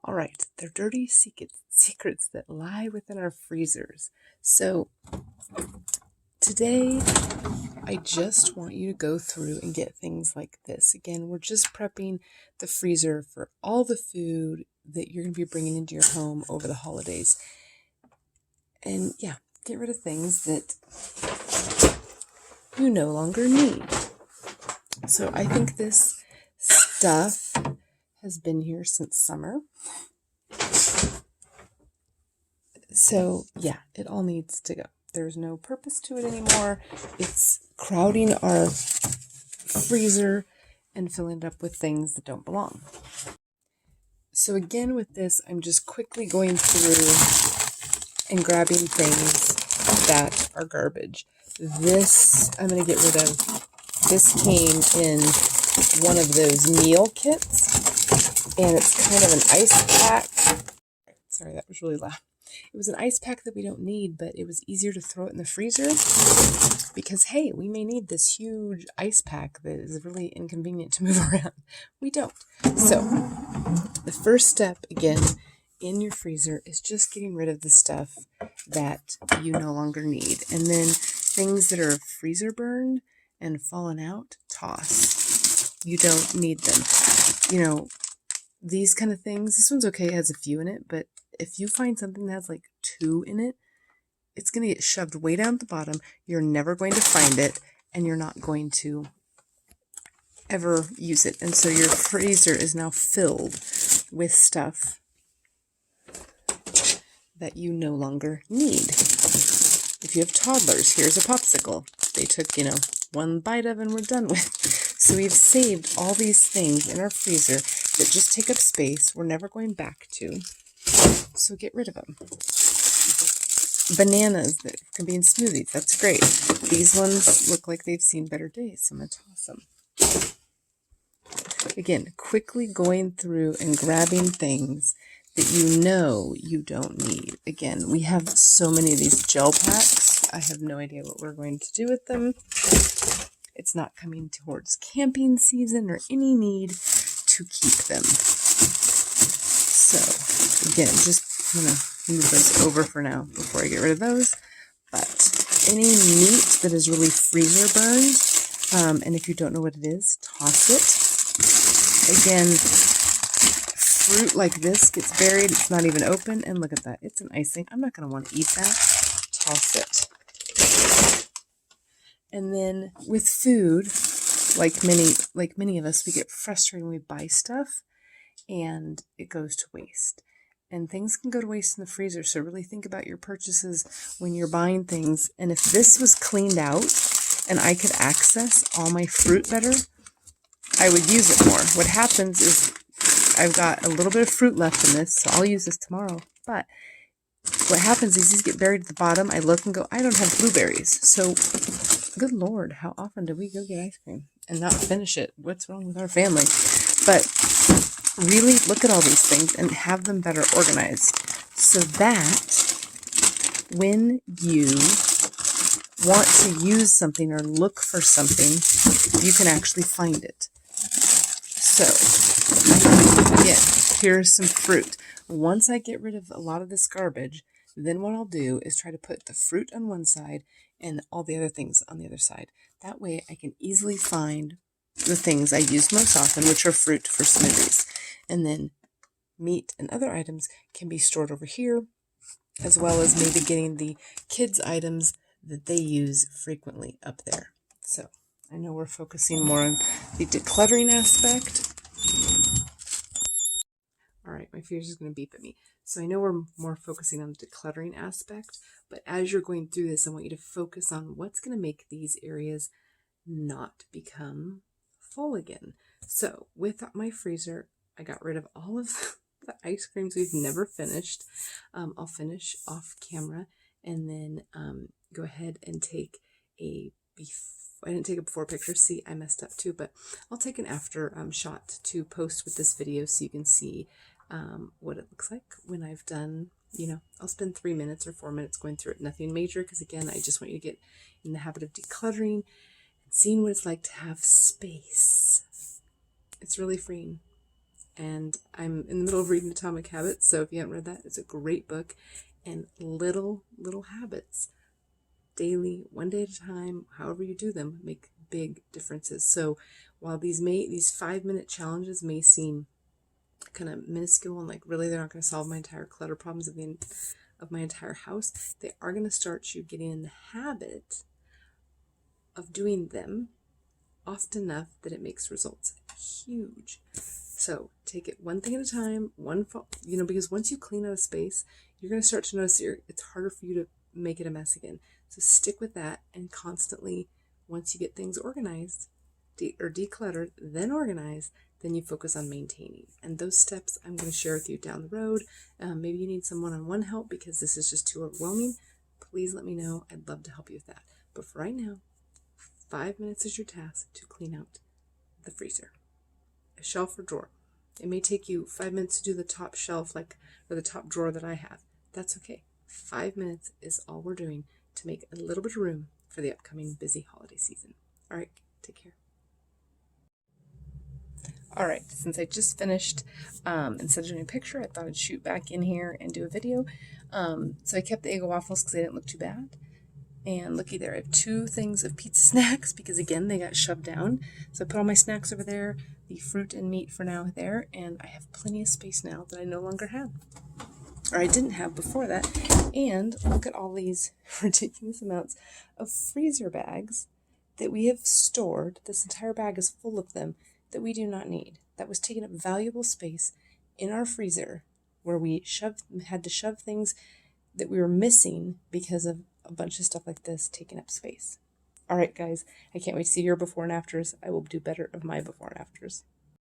All right, they're dirty secrets that lie within our freezers. So today, I just want you to go through and get things like this. Again, we're just prepping the freezer for all the food that you're going to be bringing into your home over the holidays. And yeah, get rid of things that you no longer need. So I think this stuff has been here since summer. So yeah, it all needs to go. There's no purpose to it anymore. It's crowding our freezer and filling it up with things that don't belong. So again, with this, I'm just quickly going through and grabbing things that are garbage. This I'm going to get rid of. This came in one of those meal kits, and it's kind of an ice pack. Sorry, that was really loud. It was an ice pack that we don't need, but it was easier to throw it in the freezer because, hey, we may need this huge ice pack that is really inconvenient to move around. We don't. So the first step, again, in your freezer is just getting rid of the stuff that you no longer need. And then things that are freezer burned and fallen out, toss. You don't need them. You know, these kind of things, this one's okay, it has a few in it, but if you find something that has like 2 in it, it's going to get shoved way down at the bottom. You're never going to find it, and you're not going to ever use it. And so your freezer is now filled with stuff that you no longer need. If you have toddlers, here's a popsicle. They took, one bite of and we're done with. So we've saved all these things in our freezer that just take up space we're never going back to. So get rid of them. Bananas that can be in smoothies, that's great. These ones look like they've seen better days, so I'm going to toss them. Again, quickly going through and grabbing things that you know you don't need. Again, we have so many of these gel packs. I have no idea what we're going to do with them. It's not coming towards camping season or any need to keep them. So, again, just move those over for now before I get rid of those. But any meat that is really freezer burned, and if you don't know what it is, toss it. Again, fruit like this gets buried. It's not even open. And look at that. It's an icing. I'm not going to want to eat that. Toss it. And then with food, like many of us, we get frustrated when we buy stuff and it goes to waste. And things can go to waste in the freezer. So really think about your purchases when you're buying things. And if this was cleaned out and I could access all my fruit better, I would use it more. What happens is I've got a little bit of fruit left in this, so I'll use this tomorrow. But what happens is these get buried at the bottom. I look and go, I don't have blueberries. So good Lord, how often do we go get ice cream and not finish it? What's wrong with our family? But really look at all these things and have them better organized so that when you want to use something or look for something, you can actually find it. So, again, here's some fruit. Once I get rid of a lot of this garbage, then what I'll do is try to put the fruit on one side and all the other things on the other side. That way I can easily find the things I use most often, which are fruit for smoothies. And then meat and other items can be stored over here, as well as maybe getting the kids' items that they use frequently up there. So I know we're focusing more on the decluttering aspect. All right, my freezer is going to beep at me. So I know we're more focusing on the decluttering aspect, but as you're going through this, I want you to focus on what's going to make these areas not become full again. So with my freezer, I got rid of all of the ice creams we've never finished. I'll finish off camera and then go ahead and take a I didn't take a before picture. See, I messed up too, but I'll take an after shot to post with this video so you can see what it looks like when I've done, I'll spend 3 minutes or 4 minutes going through it. Nothing major, because again, I just want you to get in the habit of decluttering and seeing what it's like to have space. It's really freeing. and I'm in the middle of reading Atomic Habits, so if you haven't read that, it's a great book. And little habits, daily, one day at a time, however you do them, make big differences. So while these 5-minute challenges may seem kind of minuscule and like really they're not going to solve my entire clutter problems of my entire house, they are going to start you getting in the habit of doing them often enough that it makes results huge. So take it one thing at a time, because once you clean out a space, you're going to start to notice it's harder for you to make it a mess again. So stick with that, and constantly, once you get things organized or decluttered, then organized, then you focus on maintaining. And those steps I'm going to share with you down the road. Maybe you need some one-on-one help because this is just too overwhelming. Please let me know. I'd love to help you with that. But for right now, 5 minutes is your task to clean out the freezer, a shelf or drawer. It may take you 5 minutes to do the top shelf, or the top drawer that I have. That's okay. 5 minutes is all we're doing to make a little bit of room for the upcoming busy holiday season. All right, take care. All right, since I just finished, instead of doing a picture, I thought I'd shoot back in here and do a video. So I kept the Eggo waffles because they didn't look too bad. And looky there, I have 2 things of pizza snacks because, again, they got shoved down. So I put all my snacks over there, the fruit and meat for now there, and I have plenty of space now that I no longer have. Or I didn't have before that. And look at all these ridiculous amounts of freezer bags that we have stored. This entire bag is full of them that we do not need. That was taking up valuable space in our freezer where we had to shove things that we were missing because of a bunch of stuff like this taking up space. All right, guys, I can't wait to see your before and afters. I will do better of my before and afters.